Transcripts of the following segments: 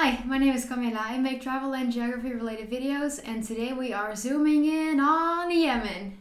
Hi, my name is Camilla. I make travel and geography related videos, and today we are zooming in on Yemen.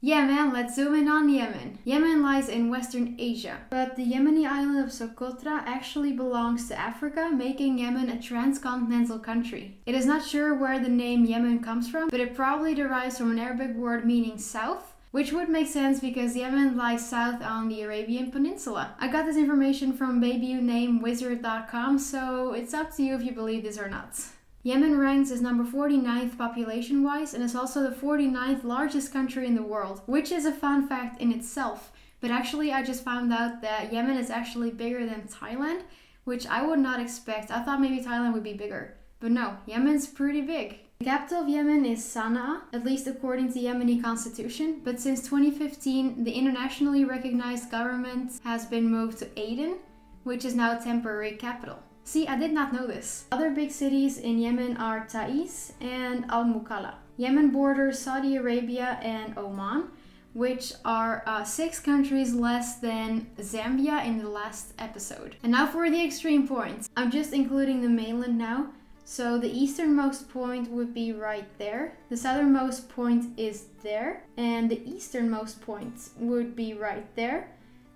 Yeah man, let's zoom in on Yemen. Yemen lies in Western Asia, but the Yemeni island of Socotra actually belongs to Africa, making Yemen a transcontinental country. It is not sure where the name Yemen comes from, but it probably derives from an Arabic word meaning south, which would make sense because Yemen lies south on the Arabian Peninsula. I got this information from babynamewizard.com, so it's up to you if you believe this or not. Yemen ranks as number 49th population-wise and is also the 49th largest country in the world, which is a fun fact in itself. But actually I just found out that Yemen is actually bigger than Thailand, which I would not expect. I thought maybe Thailand would be bigger. But no, Yemen's pretty big. The capital of Yemen is Sana'a, at least according to the Yemeni constitution, but since 2015 the internationally recognized government has been moved to Aden, which is now a temporary capital. See, I did not know this. Other big cities in Yemen are Taiz and Al-Mukalla. Yemen borders Saudi Arabia and Oman, which are 6 countries less than Zambia in the last episode. And now for the extreme points. I'm just including the mainland now. So the easternmost point would be right there. The southernmost point is there. And the easternmost point would be right there.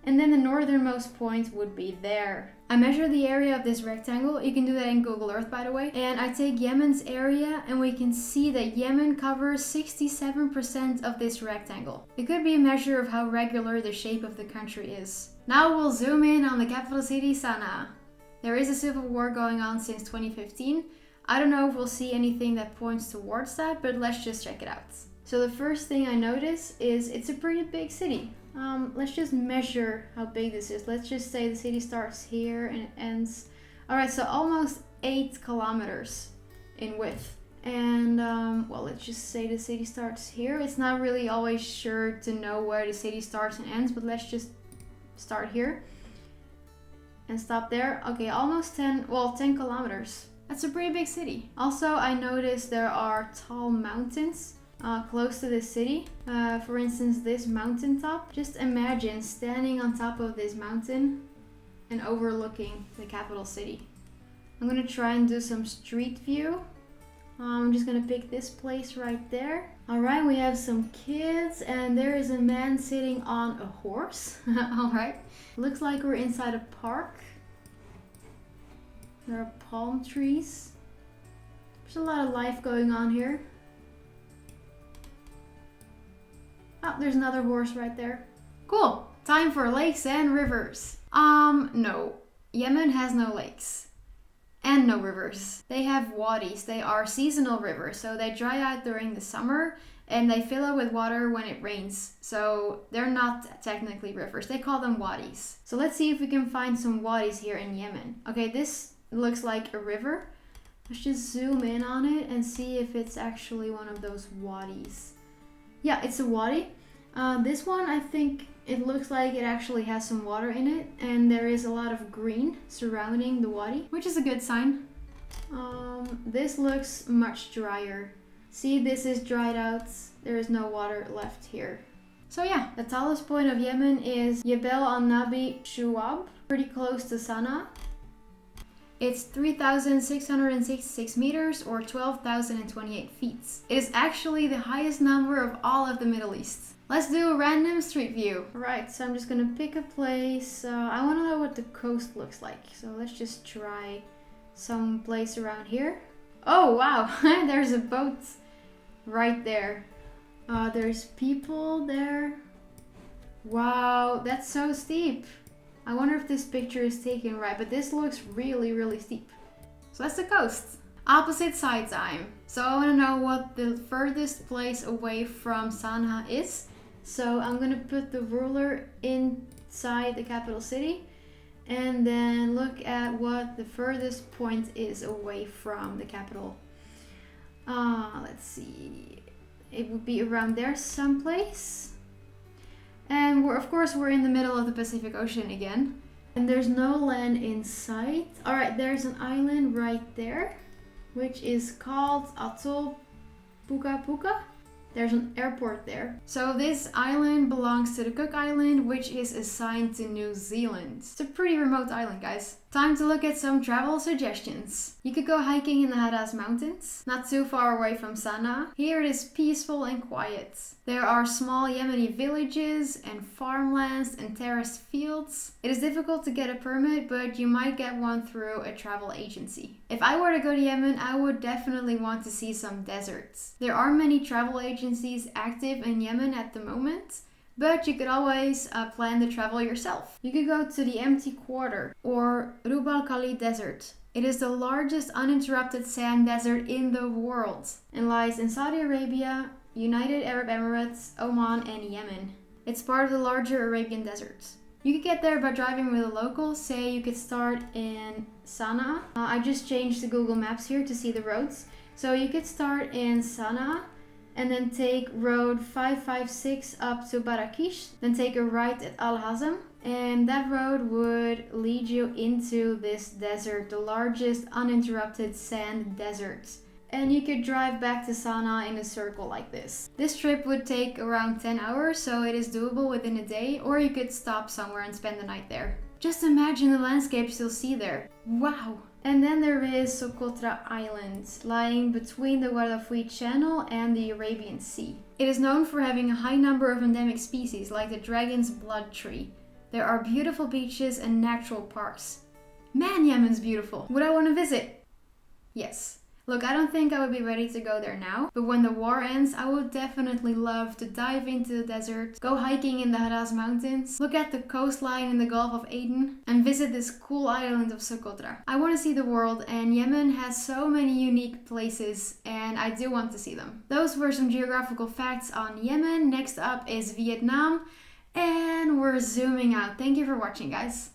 And then the northernmost point would be there. I measure the area of this rectangle. You can do that in Google Earth, by the way. And I take Yemen's area and we can see that Yemen covers 67% of this rectangle. It could be a measure of how regular the shape of the country is. Now we'll zoom in on the capital city, Sana'a. There is a civil war going on since 2015. I don't know if we'll see anything that points towards that, but let's just check it out. So the first thing I notice is it's a pretty big city. Let's just measure how big this is. Let's just say the city starts here and it ends. Alright, so almost 8 kilometers in width. And, well, let's just say the city starts here. It's not really always sure to know where the city starts and ends, but let's just start here and stop there. Okay, almost 10 kilometers. That's a pretty big city. Also, I noticed there are tall mountains close to this city. For instance, this mountaintop. Just imagine standing on top of this mountain and overlooking the capital city. I'm gonna try and do some street view. I'm just gonna pick this place right there. Alright, we have some kids and there is a man sitting on a horse. Alright, looks like we're inside a park. There are palm trees. There's a lot of life going on here. Oh, there's another horse right there. Cool. Time for lakes and rivers. No. Yemen has no lakes. And no rivers. They have wadis. They are seasonal rivers. So they dry out during the summer and they fill up with water when it rains. So they're not technically rivers. They call them wadis. So let's see if we can find some wadis here in Yemen. Okay, this looks like a river. Let's just zoom in on it and see if it's actually one of those wadis. Yeah, it's a wadi. This one, I think it looks like it actually has some water in it and there is a lot of green surrounding the wadi, which is a good sign. This looks much drier. See, this is dried out. There is no water left here. So yeah, the tallest point of Yemen is Jebel al-Nabi Shuab, pretty close to Sana'a. It's 3,666 meters or 12,028 feet. It is actually the highest number of all of the Middle East. Let's do a random street view. Alright, so I'm just gonna pick a place. I wanna know what the coast looks like. So let's just try some place around here. Oh wow, there's a boat right there. There's people there. Wow, that's so steep. I wonder if this picture is taken right, but this looks really, really steep. So that's the coast. Opposite side time. So I want to know what the furthest place away from Sana'a is. So I'm going to put the ruler inside the capital city and then look at what the furthest point is away from the capital. Let's see. It would be around there someplace. And of course we're in the middle of the Pacific Ocean again. And there's no land in sight. Alright, there's an island right there, which is called Atoll Puka Puka. There's an airport there. So this island belongs to the Cook Island, which is assigned to New Zealand. It's a pretty remote island, guys. Time to look at some travel suggestions. You could go hiking in the Hadas Mountains, not too far away from Sana'a. Here it is peaceful and quiet. There are small Yemeni villages and farmlands and terraced fields. It is difficult to get a permit, but you might get one through a travel agency. If I were to go to Yemen, I would definitely want to see some deserts. There are many travel agencies active in Yemen at the moment, but you could always plan the travel yourself. You could go to the Empty Quarter or Rub al Khali Desert. It is the largest uninterrupted sand desert in the world and lies in Saudi Arabia, United Arab Emirates, Oman, and Yemen. It's part of the larger Arabian Desert. You could get there by driving with a local. Say you could start in Sana'a. I just changed the Google Maps here to see the roads. So you could start in Sana'a and then take road 556 up to Barakish, then take a right at Al Hazm, and that road would lead you into this desert, the largest uninterrupted sand desert. And you could drive back to Sana'a in a circle like this. This trip would take around 10 hours, so it is doable within a day, or you could stop somewhere and spend the night there. Just imagine the landscapes you'll see there. Wow! And then there is Socotra Island, lying between the Guadalquivir Channel and the Arabian Sea. It is known for having a high number of endemic species, like the dragon's blood tree. There are beautiful beaches and natural parks. Man, Yemen's beautiful! Would I want to visit? Yes. Look, I don't think I would be ready to go there now, but when the war ends, I would definitely love to dive into the desert, go hiking in the Hadas Mountains, look at the coastline in the Gulf of Aden, and visit this cool island of Socotra. I want to see the world, and Yemen has so many unique places, and I do want to see them. Those were some geographical facts on Yemen. Next up is Vietnam, and we're zooming out. Thank you for watching, guys.